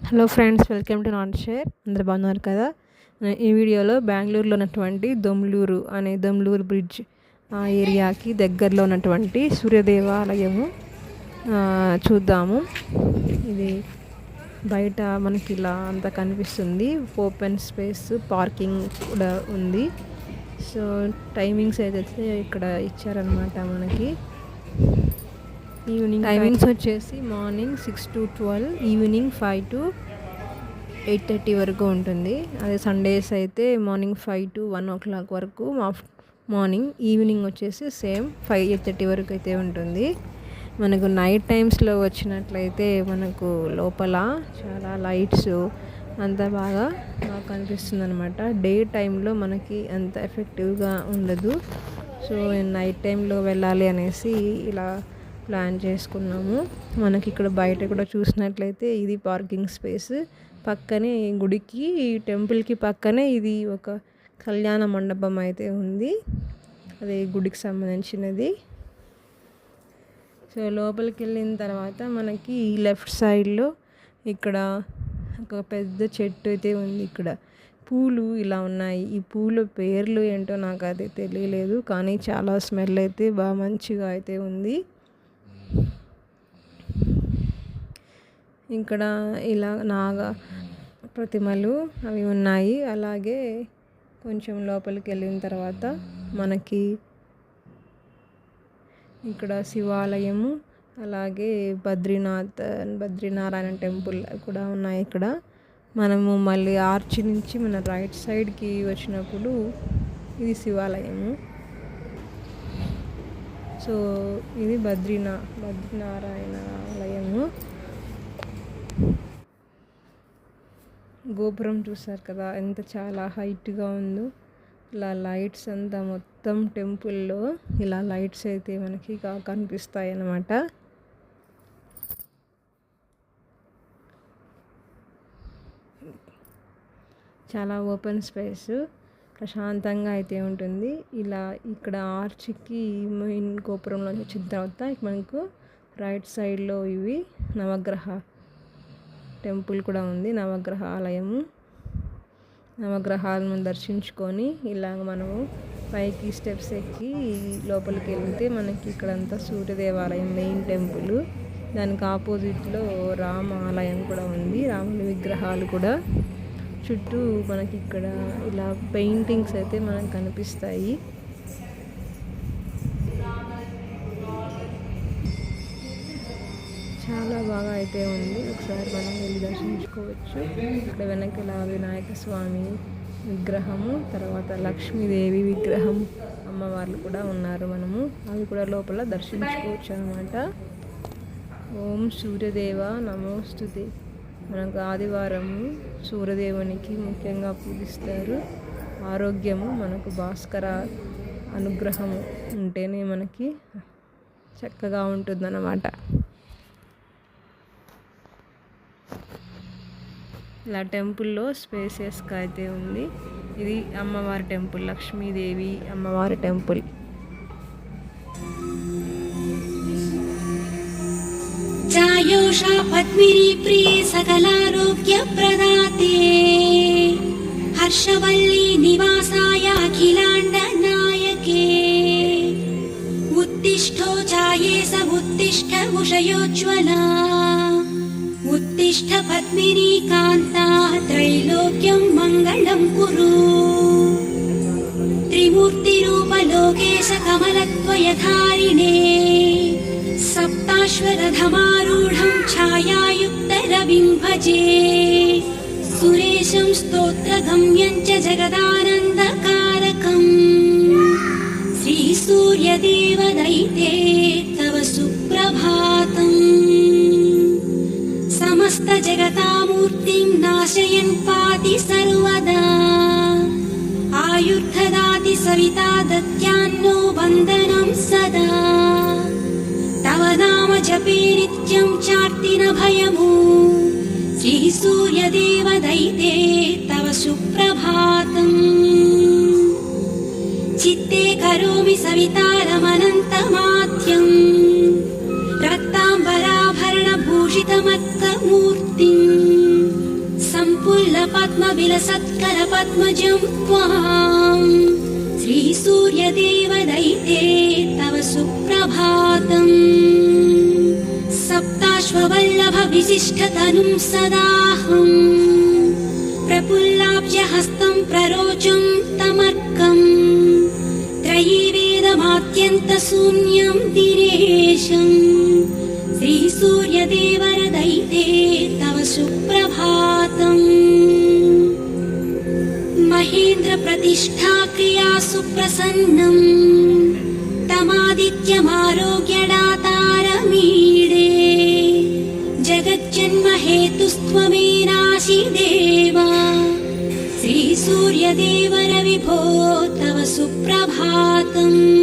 Hello friends, welcome to not share. అందరు బాగున్నారు కదా. ఈ వీడియోలో బెంగళూరులో ఉన్నటువంటి దొమ్లూరు బ్రిడ్జ్ ఆ ఏరియాకి దగ్గరలో ఉన్నటువంటి సూర్యదేవాలయము చూద్దాము. ఇది బయట మనకి ఇలా అంతా కనిపిస్తుంది. ఓపెన్ స్పేస్, పార్కింగ్ కూడా ఉంది. సో టైమింగ్స్ అయితే ఇక్కడ ఇచ్చారనమాట. మనకి ఈవినింగ్ టైమింగ్స్ వచ్చేసి మార్నింగ్ 6 to 12, ఈవినింగ్ 5 to 8:30 వరకు ఉంటుంది. అదే సండేస్ అయితే మార్నింగ్ 5 to 1 o'clock వరకు మార్నింగ్, ఈవినింగ్ వచ్చేసి సేమ్ 8:30 వరకు అయితే ఉంటుంది. మనకు నైట్ టైమ్స్లో వచ్చినట్లయితే మనకు లోపల చాలా లైట్స్ అంతా బాగా కనిపిస్తుంది అనమాట. డే టైంలో మనకి అంత ఎఫెక్టివ్గా ఉండదు. సో నైట్ టైంలో వెళ్ళాలి అనేసి ఇలా ప్లాన్ చేసుకున్నాము. మనకి ఇక్కడ బయట కూడా చూసినట్లయితే ఇది పార్కింగ్ స్పేస్. పక్కనే గుడికి, టెంపుల్కి పక్కనే ఇది ఒక కళ్యాణ మండపం అయితే ఉంది. అది గుడికి సంబంధించినది. సో లోపలికి వెళ్ళిన తర్వాత మనకి లెఫ్ట్ సైడ్లో ఇక్కడ ఒక పెద్ద చెట్టు అయితే ఉంది. ఇక్కడ పూలు ఇలా ఉన్నాయి. ఈ పూల పేర్లు ఏంటో నాకు అది తెలియలేదు, కానీ చాలా స్మెల్ అయితే బాగా మంచిగా అయితే ఉంది. ఇక్కడ ఇలా నాగ ప్రతిమలు అవి ఉన్నాయి. అలాగే కొంచెం లోపలికి వెళ్ళిన తర్వాత మనకి ఇక్కడ శివాలయము, అలాగే బద్రీనారాయణ టెంపుల్ కూడా ఉన్నాయి. ఇక్కడ మనము మళ్ళీ ఆర్చ్ నుంచి మన రైట్ సైడ్కి వచ్చినప్పుడు ఇది శివాలయము. సో ఇది బద్రీనారాయణ ఆలయము. గోపురం చూసారు కదా ఎంత చాలా హైట్గా ఉందో. ఇలా లైట్స్ అంతా మొత్తం టెంపుల్లో ఇలా లైట్స్ అయితే మనకి కనిపిస్తాయి అన్నమాట. చాలా ఓపెన్ స్పేస్, ప్రశాంతంగా అయితే ఉంటుంది. ఇలా ఇక్కడ ఆర్చ్కి మెయిన్ గోపురంలో వచ్చిన తర్వాత మనకు రైట్ సైడ్లో ఇవి నవగ్రహ టెంపుల్ కూడా ఉంది. నవగ్రహ ఆలయము. నవగ్రహాలను దర్శించుకొని ఇలాగ మనము పైకి స్టెప్స్ ఎక్కి లోపలికి వెళ్తే మనకి ఇక్కడంతా సూర్యదేవాలయం మెయిన్ టెంపుల్. దానికి ఆపోజిట్లో రామ ఆలయం కూడా ఉంది. రాముని విగ్రహాలు కూడా చుట్టూ మనకి ఇక్కడ ఇలా పెయింటింగ్స్ అయితే మనకు కనిపిస్తాయి. చాలా బాగా అయితే ఉంది. ఒకసారి మనం వెళ్ళి దర్శించుకోవచ్చు. ఇక్కడ వెనక ఇలా వినాయక స్వామి విగ్రహము, తర్వాత లక్ష్మీదేవి విగ్రహం, అమ్మవార్లు కూడా ఉన్నారు. మనము అవి కూడా లోపల దర్శించుకోవచ్చు అన్నమాట. ఓం సూర్యదేవ నమోస్తుతే. మనకు ఆదివారము సూర్యదేవునికి ముఖ్యంగా పూజిస్తారు. ఆరోగ్యము మనకు భాస్కర అనుగ్రహము ఉంటేనే మనకి చక్కగా ఉంటుందన్నమాట. ఇలా టెంపుల్లో స్పేసియస్గా అయితే ఉంది. ఇది అమ్మవారి టెంపుల్, లక్ష్మీదేవి అమ్మవారి టెంపుల్. చాయోషా పద్మిని ప్రియ సకలారోగ్య ప్రదాతే హర్షవల్లి నివాసాయ అఖిలాండ నాయకే ఉత్తిష్టో చాయేస ఉత్తిష్ట ఉషయోజ్వలా ఉత్తిష్ట పద్మిని కాంతా త్రైలోక్యం మంగళం కురు త్రిమూర్తి రూప లోకేశ కమలత్వయధారిణే సప్తాశ్వరథమారూఢం ఛాయాయుక్త రవిం భజే సురేశం స్తోత్రగమ్యం చ జగదానందకారకం శ్రీ సూర్యదేవ దైతే తవ సుప్రభాతం సమస్త జగతామూర్తిం నాశయన్ పాతి సర్వదా ఆయుర్దదాతి సవితా దత్యాన్నో వందనం సదా తవ నామ జపే నిత్యం చార్తిన భయము శ్రీ సూర్యదేవ దైతే తవ సుప్రభాతం చిత్తే కరోమి సవితారమనంతమాద్యం రక్తాంబరాభరణ భూషితమత్తమూర్తిం सम्पुल्लपद्मविलसत्करपद्मजं त्वाम् श्रीसूर्यदेवदैते तव सुप्रभातम् सप्ताश्ववल्लभविशिष्टतनुं सदाहम् प्रफुल्लाब्जहस्तं प्ररोचं तमर्कम् त्रयीवेदमात्यन्तशून्यं दिनेशम् श्रीसूर्यदेवरदैते तव सुप्रभातम् महेन्द्रप्रतिष्ठाक्रिया सुप्रसन्नम् तमादित्यमारोग्यदातारमीडे जगज्जन्महेतुस्त्वमेनासि देवा श्रीसूर्यदेवर विभो तव सुप्रभातम्